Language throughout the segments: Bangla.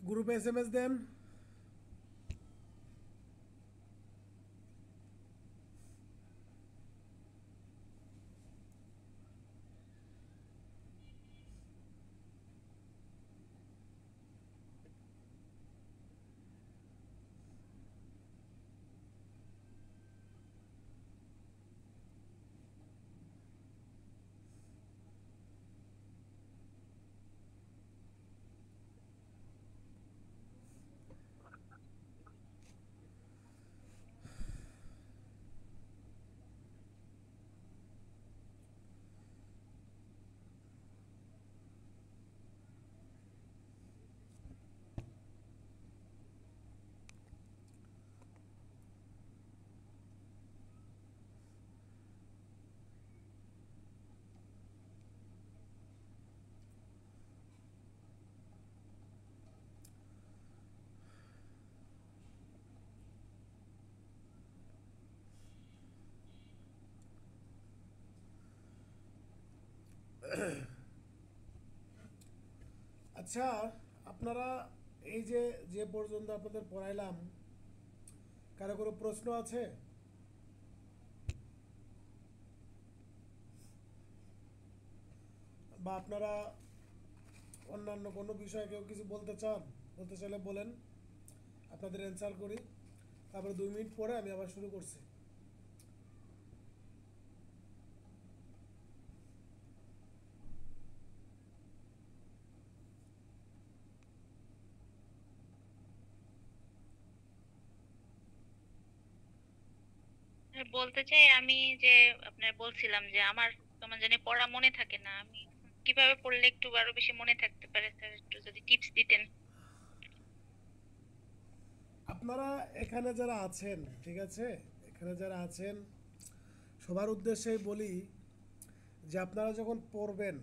গ্রুপে এসএমএস দেন। আচ্ছা, আপনারা এই যে যে পর্যন্ত আপনাদের পড়াইলাম, কারো কোনো প্রশ্ন আছে? বা আপনারা অন্যান্য কোনো বিষয়ে কেউ কিছু বলতে চান? বলতে চাইলে বলেন, আপনাদের অ্যান্সার করি। তারপরে 2 মিনিট পরে আমি আবার শুরু করছি। বলতে চাই আমি যে আপনার বলছিলাম যে আমার কেমন জানি পড়া মনে থাকে না। আমি কিভাবে পড়লে একটু আরো বেশি মনে থাকতে পারে, স্যার একটু যদি টিপস দিতেন। আপনারা এখানে যারা আছেন, ঠিক আছে, এখানে যারা আছেন সবার উদ্দেশ্যেই বলি যে আপনারা যখন পড়বেন,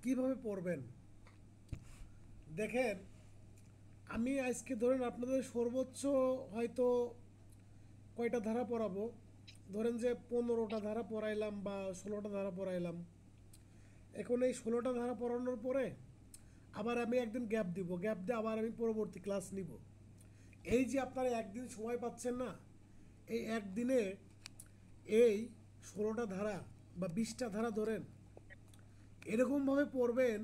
কিভাবে পড়বেন দেখেন। আমি আজকে ধরেন আপনাদের সর্বোচ্চ হয়তো কয়টা ধারা পড়াবো, ধরেন যে 15টা ধারা পড়াইলাম বা 16টা ধারা পড়াইলাম। এখন এই 16টা ধারা পড়ানোর পরে আবার আমি একদিন গ্যাপ দিব, গ্যাপ দিয়ে আবার আমি পরবর্তী ক্লাস নিব। এই যে আপনারা একদিন সময় পাচ্ছেন না, এই একদিনে এই 16টা ধারা বা 20টা ধারা ধরেন, এরকমভাবে পড়বেন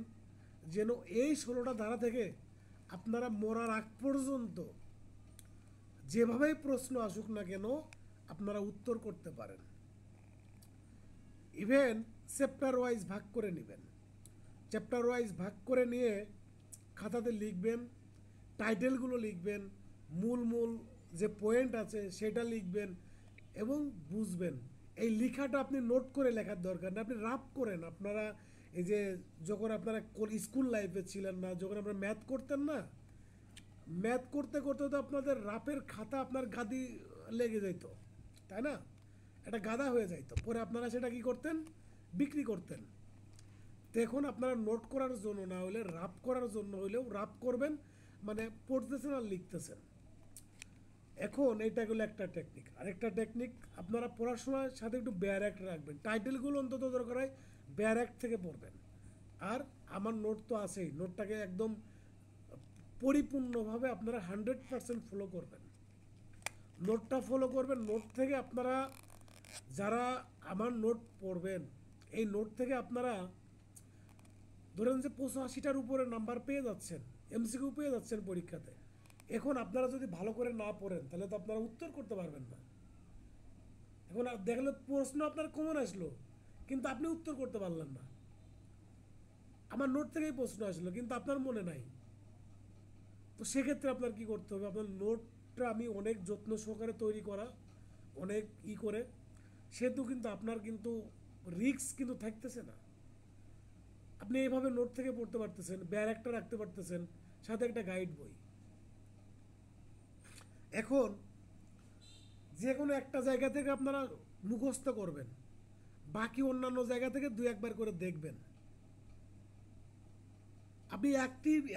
যেন এই 16টা ধারা থেকে আপনারা মরার আগ পর্যন্ত যেভাবেই প্রশ্ন আসুক না কেন আপনারা উত্তর করতে পারেন। ইভেন চ্যাপ্টার ওয়াইজ ভাগ করে নেবেন, চ্যাপ্টার ওয়াইজ ভাগ করে নিয়ে খাতাতে লিখবেন, টাইটেলগুলো লিখবেন, মূল মূল যে পয়েন্ট আছে সেটা লিখবেন এবং বুঝবেন। এই লেখাটা আপনি নোট করে লেখার দরকার না, আপনি রাফ করেন। আপনারা এই যে যখন আপনারা স্কুল লাইফে ছিলেন না, যখন আপনারা ম্যাথ করতেন না, ম্যাথ করতে করতে তো আপনাদের রাফের খাতা আপনার গাদি লেগে যেত, তাই না? এটা গাদা হয়ে যাইতো, পরে আপনারা সেটা কি করতেন, বিক্রি করতেন। তো এখন আপনারা নোট করার জন্য না হলে রাফ করার জন্য হলেও রাফ করবেন, মানে পড়তেছেন আর লিখতেছেন। এখন এইটা গেলো একটা টেকনিক। আরেকটা টেকনিক, আপনারা পড়ার সময় সাথে একটু বেয়ার অ্যাক্ট রাখবেন, টাইটেলগুলো অন্তত দরকার হয় বেয়ার অ্যাক্ট থেকে পড়বেন। আর আমার নোট তো আছেই, নোটটাকে একদম পরিপূর্ণভাবে আপনারা 100% ফলো করবেন। নোটটা ফলো করবেন। নোট থেকে আপনারা যারা আমার নোট পড়বেন, এই নোট থেকে আপনারা ধরেন যে 85টার উপরে নাম্বার পেয়ে যাচ্ছেন, এমসিকিউ পেয়ে যাচ্ছেন পরীক্ষাতে। এখন আপনারা যদি ভালো করে না পড়েন তাহলে তো আপনারা উত্তর করতে পারবেন না। এখন দেখলে প্রশ্ন আপনার কমন আসলো কিন্তু আপনি উত্তর করতে পারলেন না। আমার নোট থেকেই প্রশ্ন আসলো কিন্তু আপনার মনে নাই। তো সেক্ষেত্রে আপনার কি করতে হবে, আপনার নোটটা আমি অনেক যত্ন সহকারে তৈরি করা, অনেক করে, সেহেতু কিন্তু আপনার কিন্তু রিস্ক কিন্তু থাকতেছে না। আপনি এইভাবে নোট থেকে পড়তে পারতেছেন, ব্যার একটা রাখতে পারতেছেন, সাথে একটা গাইড বই। এখন যে কোনো একটা জায়গা থেকে আপনারা মুখস্থ করবেন, বাকি অন্যান্য জায়গা থেকে দুই একবার করে দেখবেন। আপনি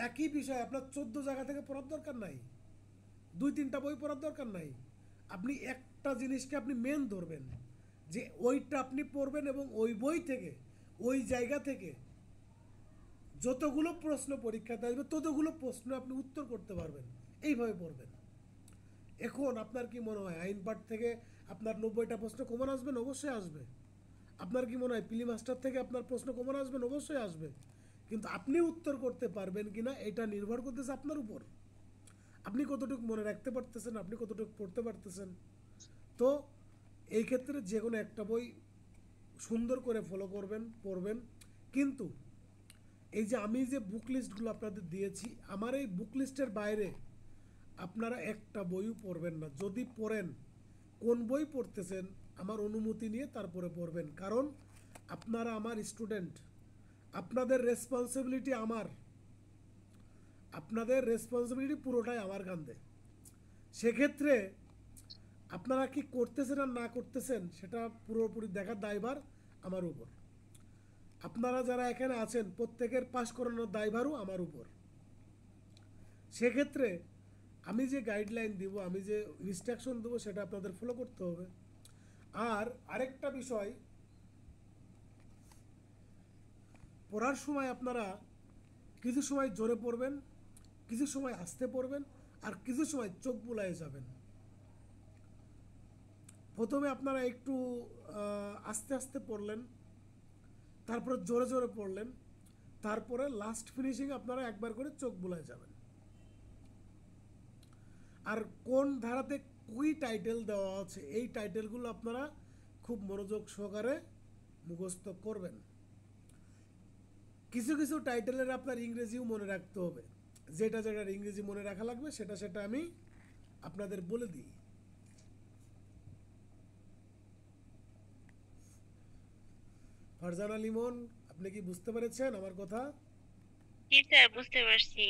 একই বিষয় আপনার 14 জায়গা থেকে পড়ার দরকার নাই, 2-3টা বই পড়ার দরকার নাই। আপনি একটা জিনিসকে আপনি মেন ধরবেন, যে ওইটা আপনি পড়বেন এবং ওই বই থেকে, ওই জায়গা থেকে যতগুলো প্রশ্ন পরীক্ষাতে আসবে ততগুলো প্রশ্ন আপনি উত্তর করতে পারবেন। এইভাবে পড়বেন। এখন আপনার কি মনে হয় আইন পাঠ থেকে আপনার 90টা প্রশ্ন কমন আসবেন? অবশ্যই আসবে। আপনার কি মনে হয় পিলি মাস্টার থেকে আপনার প্রশ্ন কমন আসবেন? অবশ্যই আসবে। কিন্তু আপনি উত্তর করতে পারবেন কিনা এটা নির্ভর করতেছে আপনার উপর। আপনি কতটুকু মনে রাখতে পারতেছেন, আপনি কতটুকু পড়তে পারতেছেন। তো এই ক্ষেত্রে যে কোনো একটা বই সুন্দর করে ফলো করবেন, পড়বেন। কিন্তু এই যে আমি যে বুক লিস্টগুলো আপনাদের দিয়েছি, আমার এই বুক লিস্টের বাইরে আপনারা একটা বইও পড়বেন না। যদি পড়েন, কোন বই পড়তেছেন আমার অনুমতি নিয়ে তারপরে পড়বেন। কারণ আপনারা আমার স্টুডেন্ট, আপনাদের রেসপন্সিবিলিটি আমার, আপনাদের রেসপন্সিবিলিটি পুরোটাই আমার কাঁধে। সেক্ষেত্রে আপনারা কি করতেছেন আর না করতেছেন সেটা পুরোপুরি দেখার দায়ভার আমার উপর। আপনারা যারা এখানে আছেন প্রত্যেকের পাস করানোর দায়ভারও আমার উপর। সেক্ষেত্রে আমি যে গাইডলাইন দিব, আমি যে ইনস্ট্রাকশন দেবো সেটা আপনাদের ফলো করতে হবে। আর আরেকটা বিষয়, পড়ার সময় আপনারা কিছু সময় জোরে পড়বেন, কিছু সময় আস্তে পড়বেন, আর কিছু সময় চোখ বুলায়ে যাবেন। প্রথমে আপনারা একটু আস্তে আস্তে পড়লেন, তারপরে জোরে জোরে পড়লেন, তারপরে লাস্ট ফিনিশিং আপনারা একবার করে চোখ বুলায়ে যাবেন। আর কোন ধারাতে কী টাইটেল দেওয়া আছে এই টাইটেলগুলো আপনারা খুব মনোযোগ সহকারে মুখস্থ করবেন। কিছু কিছু টাইটেলের আপনার ইংরেজিও মনে রাখতে হবে। যেটা যেটার ইংরেজি মনে রাখা লাগবে সেটা সেটা আমি আপনাদের বলে দিই। ফারজানা লিমন, আপনি কি বুঝতে পেরেছেন আমার কথা? জি স্যার, বুঝতে পারছি।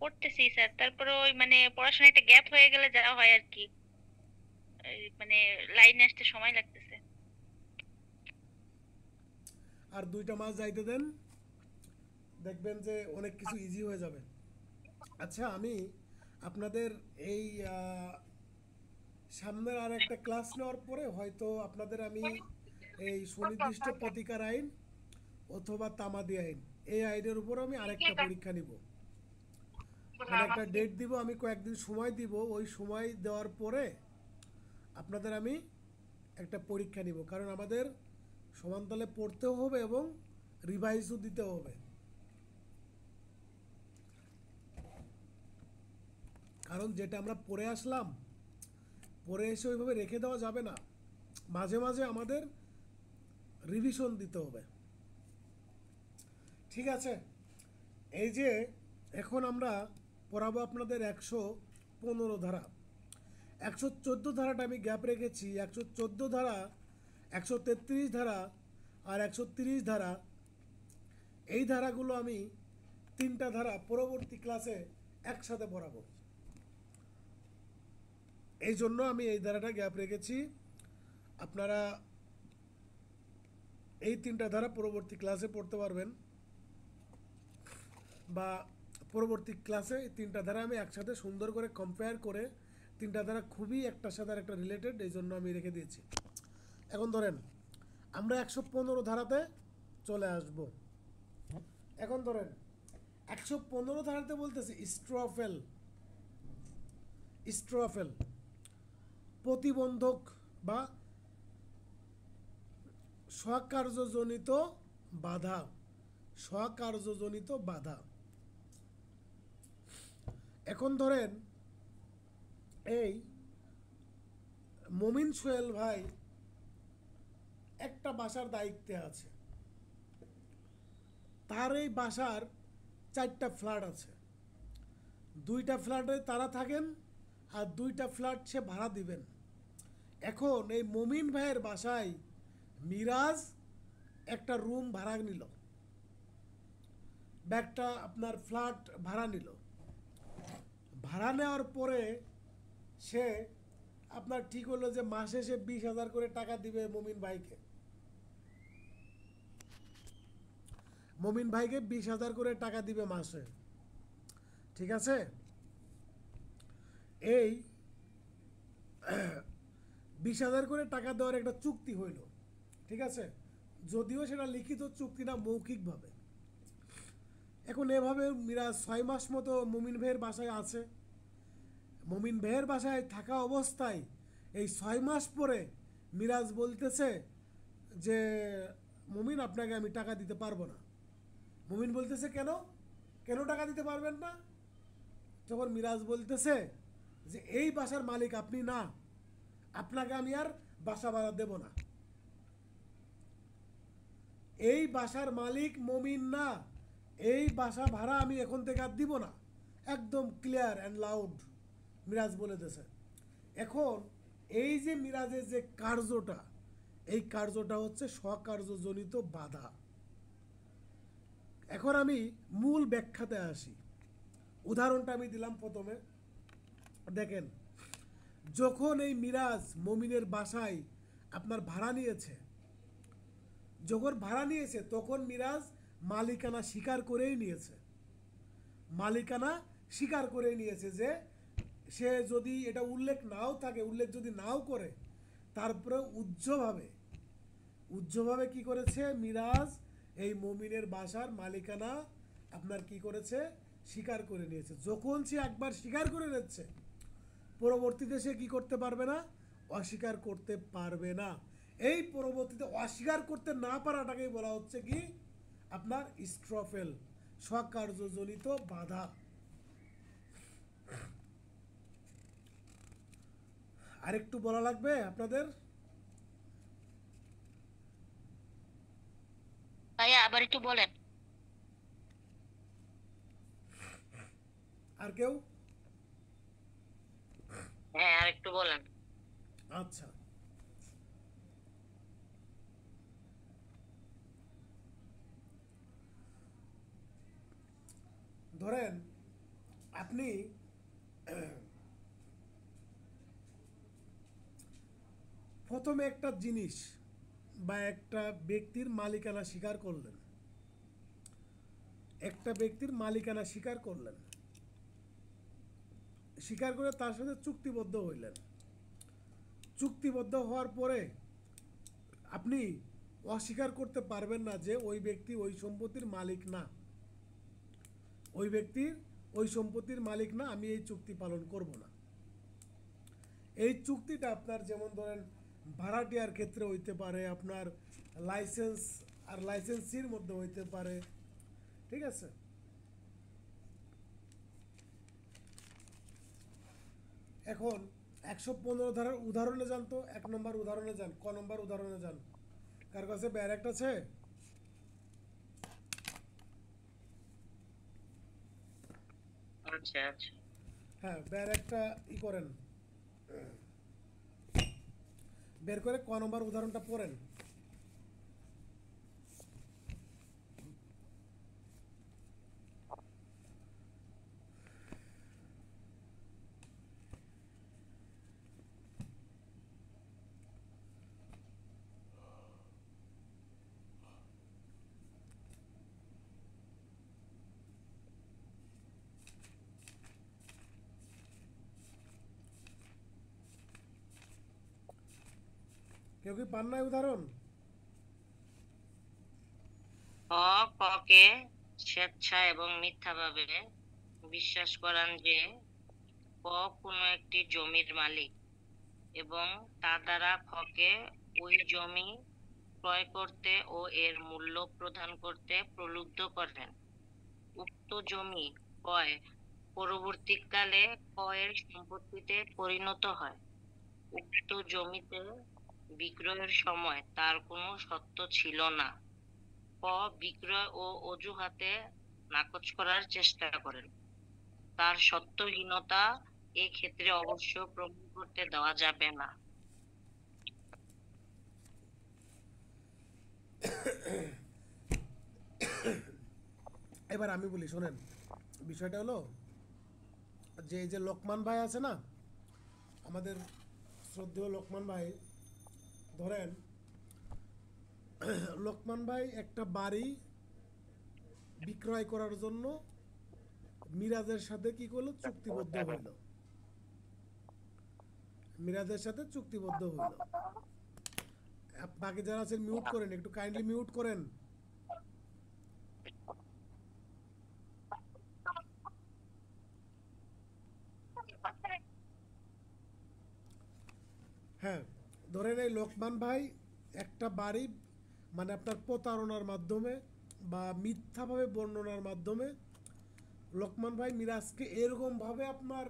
পড়তেছি স্যার, তারপরে ওই মানে পড়াশোনা একটা গ্যাপ হয়ে গেলে যা হয় আর কি, এই মানে লাইনে আসতে সময় লাগতেছে। আর 2টা মাস যাইতে দেন, দেখবেন যে অনেক কিছু ইজি হয়ে যাবে। আচ্ছা, আমি আপনাদের এই সামনের আর একটা ক্লাস নেওয়ার পরে হয়তো আপনাদের আমি এই সুনির্দিষ্ট প্রতিকার আইন অথবা তামাদি আইন, এই আইনের উপর আমি আরেকটা পরীক্ষা নিব। মানে একটা ডেট দিব, আমি কয়েকদিন সময় দিব, ওই সময় দেওয়ার পরে আপনাদের আমি একটা পরীক্ষা নিব। কারণ আমাদের সমানতালে পড়তেও হবে এবং রিভাইজও দিতে হবে। কারণ যেটা আমরা পড়ে আসলাম, পড়ে এসে ওইভাবে রেখে দেওয়া যাবে না। মাঝে মাঝে আমাদের রিভিশন দিতে হবে। ঠিক আছে? এই যে এখন আমরা পড়াবো আপনাদের 115 ধারা। 114 ধারাটা আমি গ্যাপ রেখেছি। 114 ধারা, 133 ধারা আর 130 ধারা, এই ধারাগুলো আমি 3টা ধারা পরবর্তী ক্লাসে একসাথে পড়াবো। এই জন্য আমি এই ধারাটা গ্যাপ রেখেছি। আপনারা এই তিনটা ধারা পরবর্তী ক্লাসে পড়তে পারবেন, বা পরবর্তী ক্লাসে এই তিনটা ধারা আমি একসাথে সুন্দর করে কম্পেয়ার করে, তিনটা ধারা খুবই একটার সাথে আর একটা রিলেটেড, এই জন্য আমি রেখে দিয়েছি। এখন ধরেন আমরা 115 ধারাতে চলে আসব। এখন ধরেন 115 ধারাতে বলতেছে স্ট্রফেল, স্ট্রফেল প্রতিবন্ধক বা স্বকার্যজনিত বাধা, স্বকার্যজনিত বাধা। এখন ধরেন এই মমিন সোহেল ভাই একটা বাসার দায়িত্বে আছে, তার এই বাসার 4টা ফ্ল্যাট আছে, 2টা ফ্ল্যাটে তারা থাকেন আর 2টা ফ্ল্যাট সে ভাড়া দিবেন। এখন এই মমিন ভাইয়ের বাসায় মিরাজ একটা রুম ভাড়া নিল বা একটা আপনার ফ্ল্যাট ভাড়া নিল। ভাড়া নেওয়ার পরে সে আপনার ঠিক হলো যে মাসে সে 20,000 করে টাকা দিবে মমিন ভাইকে, মমিন ভাইকে 20,000 করে টাকা দিবে মাসে, ঠিক আছে। এই 20,000 করে টাকা দেওয়ার একটা চুক্তি হইল, ঠিক আছে, যদিও সেটা লিখিত চুক্তি না, মৌখিকভাবে। এখন এভাবে মিরাজ 6 মাস মতো মমিন ভাইয়ের বাসায় আছে। মমিন ভাইয়ের বাসায় থাকা অবস্থায় এই 6 মাস পরে মিরাজ বলতেছে যে মমিন আপনাকে আমি টাকা দিতে পারবো না। মমিন বলতেছে কেন, কেন টাকা দিতে পারবেন না? তখন মিরাজ বলতেছে যে এই বাসার মালিক আপনি না, আপনাকে আমি আর বাসা ভাড়া দেব না। এই বাসার মালিক মমিন না, এই বাসা ভাড়া আমি এখন থেকে আর দিব না, একদম ক্লিয়ার অ্যান্ড লাউড মিরাজ বলে দিয়েছে। এখন এই যে মিরাজের যে কার্যটা, এই কার্যটা হচ্ছে স্বকার্যজনিত বাধা। এখন আমি মূল ব্যাখ্যাতে আসি। উদাহরণটা আমি দিলাম প্রথমে, দেখেন যখন এই মিরাজ মমিনের বাসায় আপনার ভাড়া নিয়েছে, যখন ভাড়া নিয়েছে তখন মিরাজ মালিকানা স্বীকার করেই নিয়েছে, মালিকানা স্বীকার করে নিয়েছে যে সে যদি এটা উল্লেখ নাও থাকে, উল্লেখ যদি নাও করে, তারপরে উজ্জ্বলভাবে কি করেছে মিরাজ এই মমিনের বাসার মালিকানা আপনার কি করেছে, স্বীকার করে নিয়েছে। যখন সে একবার স্বীকার করে নিচ্ছে, পরবর্তীতে সে কি করতে পারবে না, অস্বীকার করতে পারবে না। এই পরবর্তীতে অস্বীকার করতে না পারাটাকেই বলা হচ্ছে কি আপনার স্ট্রফেল, স্বকার্যজনিত বাধা। আরেকটু বলা লাগবে আপনাদের? ভাইয়া আবার একটু বলেন। আর কেউ? হ্যাঁ আর একটু বলেন। আচ্ছা, ধরেন আপনি প্রথমে একটা জিনিস বা একটা ব্যক্তির মালিকানা স্বীকার করলেন, একটা ব্যক্তির মালিকানা স্বীকার করলেন, স্বীকার করে তার সাথে চুক্তিবদ্ধ হইলেন। চুক্তিবদ্ধ হওয়ার পরে আপনি অস্বীকার করতে পারবেন না যে ওই ব্যক্তি ওই সম্পত্তির মালিক না, ওই ব্যক্তির ওই সম্পত্তির মালিক না, আমি এই চুক্তি পালন করব না। এই চুক্তিটা আপনার যেমন ধরেন ভাড়াটিয়ার ক্ষেত্রে হইতে পারে, আপনার লাইসেন্স আর লাইসেন্সির মধ্যে হইতে পারে, ঠিক আছে। এখন 115 ধারার উদাহরণে যান তো, 1 নম্বর উদাহরণে যান, ক নম্বর উদাহরণে যান, কার কাছে ব্যারেক্ট আছে? আচ্ছা আচ্ছা। হ্যাঁ ব্যারেক্টটা করেন, বের করে ক নম্বর উদাহরণটা পড়েন। কেউ কি পান নাই উদাহরণ? ক ককে স্বেচ্ছা এবং মিথ্যাভাবে বিশ্বাস করান যে ক কোনো একটি জমির মালিক এবং তা দ্বারা খকে ওই জমি ক্রয় করতে ও এর মূল্য প্রদান করতে প্রলুব্ধ করেন। উক্ত জমি ক্রয় পরবর্তীকালে ক্রয়ের সম্পত্তিতে পরিণত হয়। উক্ত জমিতে বিক্রয়ের সময় তার কোনো সত্ত্ব ছিল না। ক বিক্রয় ও অজুহাতে নাকচ করার চেষ্টা করেন। তার সত্যহীনতা এ ক্ষেত্রে অবশ্য প্রমাণ করতে দেওয়া যাবে না। এবার আমি বলি, শোনেন, বিষয়টা হলো যে এই যে লোকমান ভাই আছে না, আমাদের শ্রদ্ধেয় লোকমান ভাই, ধরেন লোকমান ভাই একটা বাড়ি বিক্রয় করার জন্য মিরাজের সাথে কি করলো, চুক্তিবদ্ধ হইল। মিরাজের সাথে চুক্তিবদ্ধ হইল। বাকি যারা আছেন মিউট করেন, একটু কাইন্ডলি মিউট করেন। হ্যাঁ, ধরেন এই লোকমান ভাই একটা বাড়ি মানে আপনার প্রতারণার মাধ্যমে বা মিথ্যাভাবে বর্ণনার মাধ্যমে লোকমান ভাই মিরাজকে এরকমভাবে আপনার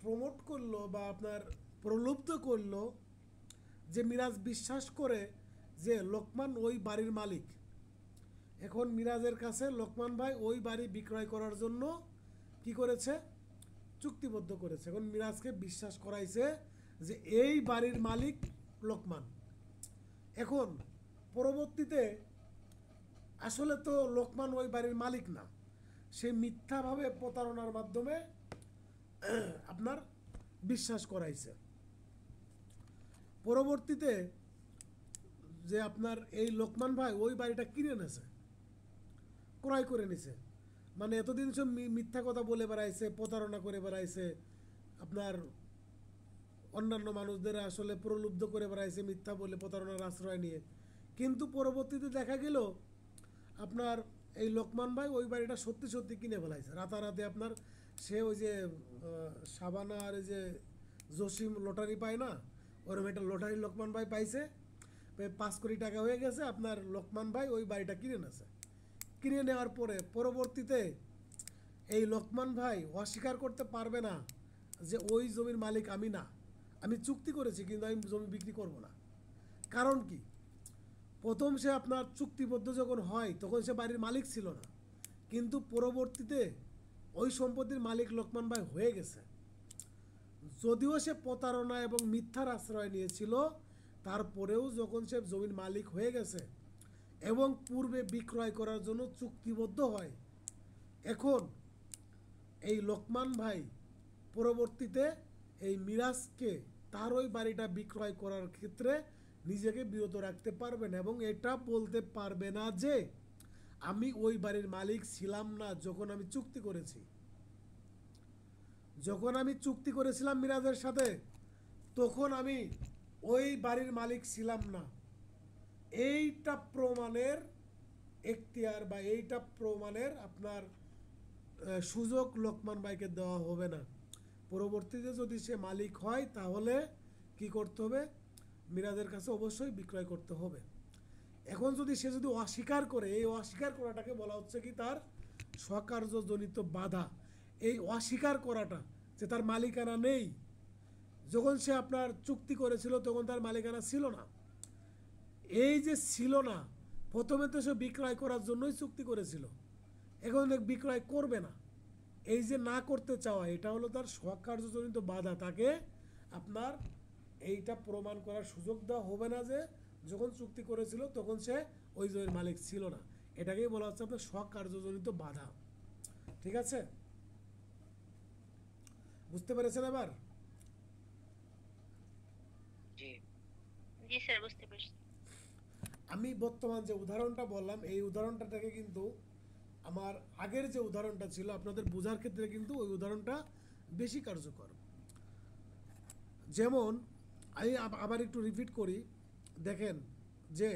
প্রমোট করলো বা আপনার প্রলুব্ধ করলো যে মিরাজ বিশ্বাস করে যে লোকমান ওই বাড়ির মালিক। এখন মিরাজের কাছে লোকমান ভাই ওই বাড়ি বিক্রয় করার জন্য কি করেছে, চুক্তিবদ্ধ করেছে। এখন মিরাজকে বিশ্বাস করাইছে যে এই বাড়ির মালিক লোকমান। এখন পরবর্তীতে আসলে তো লোকমান ওই বাড়ির মালিক না, সে মিথ্যাভাবে প্রতারণার মাধ্যমে আপনার বিশ্বাস করাইছে। পরবর্তীতে যে আপনার এই লোকমান ভাই ওই বাড়িটা কিনে নেছে, ক্রয় করে নিছে। মানে এতদিন সব মিথ্যা কথা বলে বেড়াইছে, প্রতারণা করে বেড়াইছে, আপনার অন্যান্য মানুষদের আসলে প্রলুব্ধ করে বেড়াইছে মিথ্যা বলে, প্রতারণার আশ্রয় নিয়ে। কিন্তু পরবর্তীতে দেখা গেল আপনার এই লোকমান ভাই ওই বাড়িটা সত্যি সত্যি কিনে ফেলাইছে রাতারাতি। আপনার সে ওই যে সাবানা আর এই যে জসিম লটারি পায় না, ওরকম একটা লটারি লোকমান ভাই পাইছে, 5 কোটি টাকা হয়ে গেছে। আপনার লোকমান ভাই ওই বাড়িটা কিনে নেছে। কিনে নেওয়ার পরে পরবর্তীতে এই লোকমান ভাই অস্বীকার করতে পারবে না যে ওই জমির মালিক আমি না, আমি চুক্তি করেছি কিন্তু আমি জমি বিক্রি করব না। কারণ কি, প্রথম সে আপনার চুক্তিবদ্ধ যখন হয় তখন সে বাড়ির মালিক ছিল না, কিন্তু পরবর্তীতে ওই সম্পত্তির মালিক লোকমান ভাই হয়ে গেছে। যদিও সে প্রতারণা এবং মিথ্যার আশ্রয় নিয়েছিল, তারপরেও যখন সে জমির মালিক হয়ে গেছে এবং পূর্বে বিক্রয় করার জন্য চুক্তিবদ্ধ হয়, এখন এই লোকমান ভাই পরবর্তীতে এই মিরাজকে তার ওই বাড়িটা বিক্রয় করার ক্ষেত্রে নিজেকে বিরত রাখতে পারবে না এবং এটা বলতে পারবে না যে আমি ওই বাড়ির মালিক ছিলাম না যখন আমি চুক্তি করেছি। যখন আমি চুক্তি করেছিলাম মিরাজের সাথে তখন আমি ওই বাড়ির মালিক ছিলাম না। এইটা প্রমাণের এখতিয়ার বা এইটা প্রমাণের আপনার সুযোগ লোকমান ভাইকে দেওয়া হবে না। পরবর্তীতে যদি সে মালিক হয় তাহলে কি করতে হবে, মিরাজের কাছে অবশ্যই বিক্রয় করতে হবে। এখন যদি সে যদি অস্বীকার করে, এই অস্বীকার করাটাকে বলা হচ্ছে কি তার স্বকার্যজনিত বাধা। এই অস্বীকার করাটা যে তার মালিকানা নেই, যখন সে আপনার চুক্তি করেছিল তখন তার মালিকানা ছিল না। এই যে ছিল না, প্রথমে তো সে বিক্রয় করার জন্যই চুক্তি করেছিল, এখন বিক্রয় করবে না। এই যে না করতে চাওয়া, এটা হলো তার স্বকার্যজনিত বাধা। তাকে আপনার এইটা প্রমাণ করার সুযোগ দেওয়া হবে না যে যখন চুক্তি করেছিল তখন সে ওই জমির মালিক ছিল না। এটাকেই বলা হচ্ছে আপনার স্বকার্যজনিত বাধা। ঠিক আছে, বুঝতে পেরেছেন এবার? জি স্যার, বুঝতে পারছি। আমি বর্তমান যে উদাহরণটা বললাম এই উদাহরণটা থেকে কিন্তু আমার আগের যে উদাহরণটা ছিল আপনাদের বোঝার ক্ষেত্রে কিন্তু ওই উদাহরণটা বেশি কার্যকর। যেমন আমি আবার একটু রিপিট করি, দেখেন যে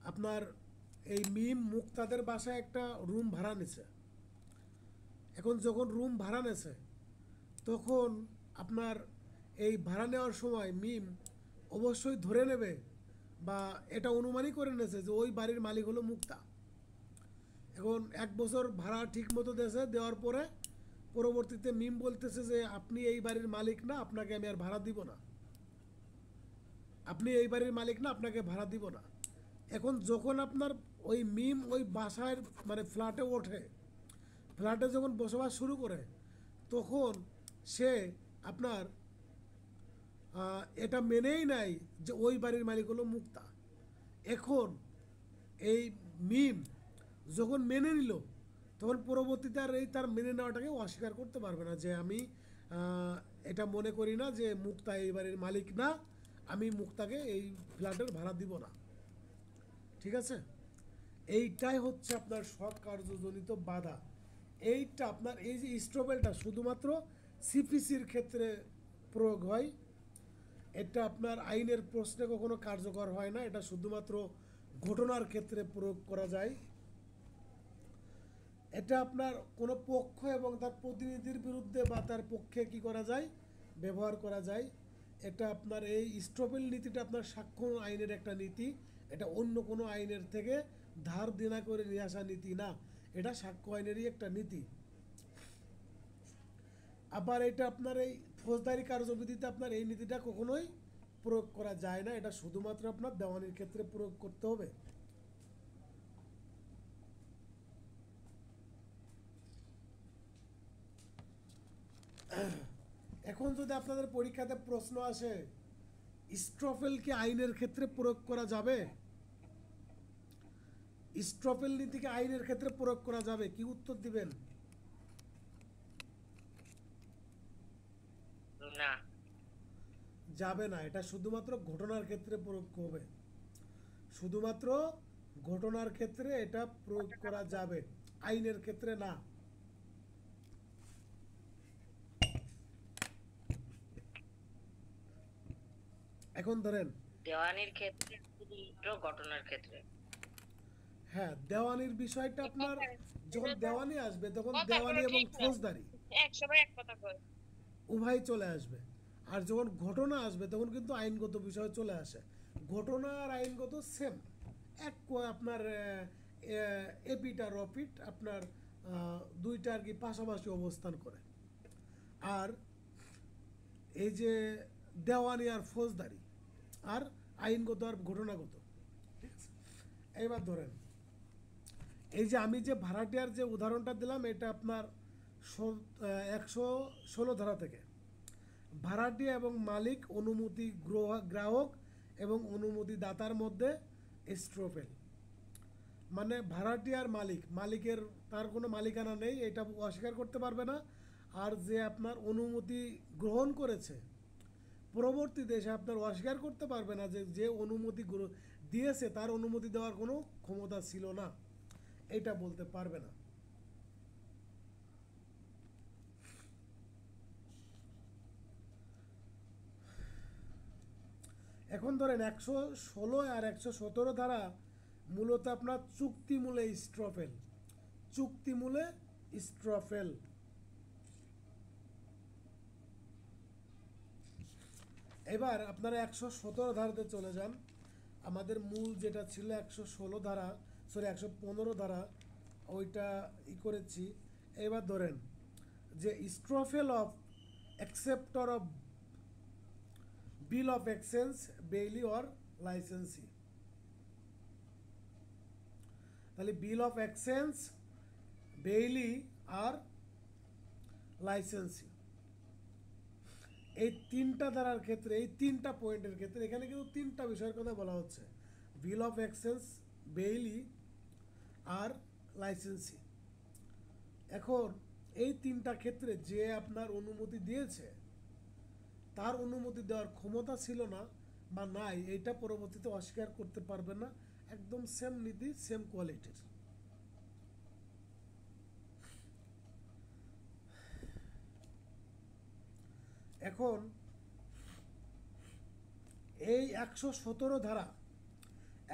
আপনার এই মিম মুক্তাদের বাসায় একটা রুম ভাড়া নিছে। এখন যখন রুম ভাড়া নেছে তখন আপনার এই ভাড়া নেওয়ার সময় মিম অবশ্যই ধরে নেবে বা এটা অনুমানই করে নেছে যে ওই বাড়ির মালিক হলো মুক্তা। এখন 1 বছর ভাড়া ঠিক মতো দেশে দেওয়ার পরে পরবর্তীতে মিম বলতেছে যে আপনি এই বাড়ির মালিক না, আপনাকে আমি আর ভাড়া দিব না, আপনি এই বাড়ির মালিক না, আপনাকে ভাড়া দিব না। এখন যখন আপনার ওই মিম ওই বাসায় মানে ফ্ল্যাটে ওঠে, ফ্ল্যাটে যখন বসবাস শুরু করে তখন সে আপনার এটা মেনেই নাই যে ওই বাড়ির মালিক হলো মুক্তা। এখন এই মিম যখন মেনে নিল তখন পরবর্তীতে আর এই তার মেনে নেওয়াটাকে অস্বীকার করতে পারবে না যে আমি এটা মনে করি না যে মুক্তা এই বাড়ির মালিক না, আমি মুক্তাকে এই ফ্ল্যাটের ভাড়া দিব না। ঠিক আছে, এইটাই হচ্ছে আপনার সৎকার্যজনিত বাধা। এইটা আপনার এই যে স্ট্রবেলটা শুধুমাত্র সিপিসির ক্ষেত্রে প্রয়োগ হয়, এটা আপনার আইনের প্রশ্নে কখনো কার্যকর হয় না, এটা শুধুমাত্র ঘটনার ক্ষেত্রে প্রয়োগ করা যায়। এটা আপনার কোনো পক্ষ এবং তার প্রতিনিধির বিরুদ্ধে বা তার পক্ষে কি করা যায়, ব্যবহার করা যায়। এটা আপনার এই স্ট্রবেল নীতিটা আপনার সাক্ষ্য আইনের একটা নীতি, এটা অন্য কোনো আইনের থেকে ধার দেনা করে নিয়ে আসা নীতি না, এটা সাক্ষ্য আইনেরই একটা নীতি। আবার এটা আপনার এই ফৌজদারি কার্যবিধিতে আপনার এই নীতিটা কখনোই প্রয়োগ করা যায় না, এটা শুধুমাত্র আপনার দেওয়ানির ক্ষেত্রে প্রয়োগ করতে হবে। এখন যদি আপনাদের পরীক্ষাতে প্রশ্ন আসে স্ট্রফেল কি আইনের ক্ষেত্রে প্রয়োগ করা যাবে, স্ট্রফেল নীতিকে আইনের ক্ষেত্রে প্রয়োগ করা যাবে, কি উত্তর দিবেন? না। যাবে না, এটা শুধুমাত্র ঘটনার ক্ষেত্রে প্রয়োগ হবে, শুধুমাত্র ঘটনার ক্ষেত্রে এটা প্রয়োগ করা যাবে, আইনের ক্ষেত্রে না। এখন ধরেন দেওয়ানির ক্ষেত্রে শুধুমাত্র ঘটনার ক্ষেত্রে। হ্যাঁ, দেওয়ানির বিষয়টা আপনার যখন দেওয়ানি আসবে তখন কথাগুলো দেওয়ানি এবং ঠিক না। ফৌজদারি সবাই এক কথা কয়। উভয় চলে আসবে। আর যখন ঘটনা আসবে তখন কিন্তু আইনগত বিষয় চলে আসে। ঘটনা আর আইনগত সেম, আপনার এপিট আর অপিট আপনার দুইটা আর কি পাশাপাশি অবস্থান করে। আর এই যে দেওয়ানি আর ফৌজদারি আর আইনগত আর ঘটনাগত, ঠিক আছে। এবার ধরেন এই যে আমি যে ভাড়াটিয়ার যে উদাহরণটা দিলাম এটা আপনার 116 ধারা থেকে। ভাড়াটিয়া এবং মালিক, অনুমতি গ্রাহক এবং অনুমতি দাতার মধ্যে স্ট্রফেল, মানে ভাড়াটিয়ার মালিক, মালিকের তার কোনো মালিকানা নেই, এটা অস্বীকার করতে পারবে না। আর যে আপনার অনুমতি গ্রহণ করেছে পরবর্তীতে সে আপনার অস্বীকার করতে পারবে না যে যে অনুমতি দিয়েছে তার অনুমতি দেওয়ার কোনো ক্ষমতা ছিল না, এটা বলতে পারবে না। এখন ধরেন 116 আর 117 ধারা মূলত আপনার চুক্তিমূলে স্ট্রফেল, চুক্তিমূলে স্ট্রফেল। এবার আপনারা 117 ধারাতে চলে যান। আমাদের মূল যেটা ছিল 116 ধারা, সরি 115 ধারা, ওইটা করেছি। এবার ধরেন যে estoppel of acceptor of bill of exchange, bailee or licensee. তাহলে বিল অফ এক্সচেঞ্জ, বেইলি আর লাইসেন্সি, এই তিনটা ধারার ক্ষেত্রে, এই তিনটা পয়েন্টের ক্ষেত্রে এখানে কিন্তু তিনটা বিষয়ের কথা বলা হচ্ছে, বিল অফ এক্সচেঞ্জ, বেইলি আর লাইসেন্সি। এখন এই তিনটা ক্ষেত্রে যে আপনার অনুমতি দিয়েছে তার অনুমতি দেওয়ার ক্ষমতা ছিল না বা নাই, এইটা পরবর্তীতে অস্বীকার করতে পারবে না, একদম সেম নীতি, সেম কোয়ালিটির। এখন এই 117 ধারা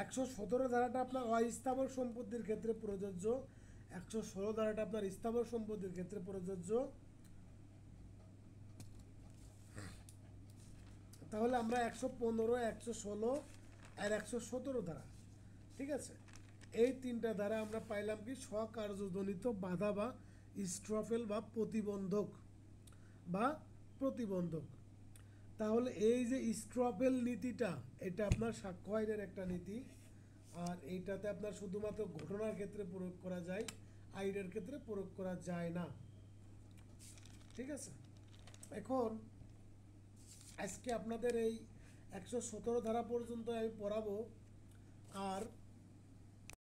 117 ধারাটা আপনার অস্থাবর সম্পত্তির ক্ষেত্রে প্রযোজ্য, 116 ধারাটা আপনার স্থাবর সম্পত্তির ক্ষেত্রে প্রযোজ্য। তাহলে আমরা 115, 116 আর 117 ধারা, ঠিক আছে, এই তিনটা ধারা আমরা পাইলাম কি স্বকার্যজনিত বাধা বা স্ট্রফেল বা প্রতিবন্ধক। তাহলে এই যে স্ট্রফেল নীতিটা, এটা আপনার সাক্ষ্য আইনের একটা নীতি, আর এইটাতে আপনার শুধুমাত্র ঘটনার ক্ষেত্রে প্রয়োগ করা যায়, আইনের ক্ষেত্রে প্রয়োগ করা যায় না, ঠিক আছে। এখন আজকে আপনাদের এই 117 ধারা পর্যন্ত আমি পড়াবো, আর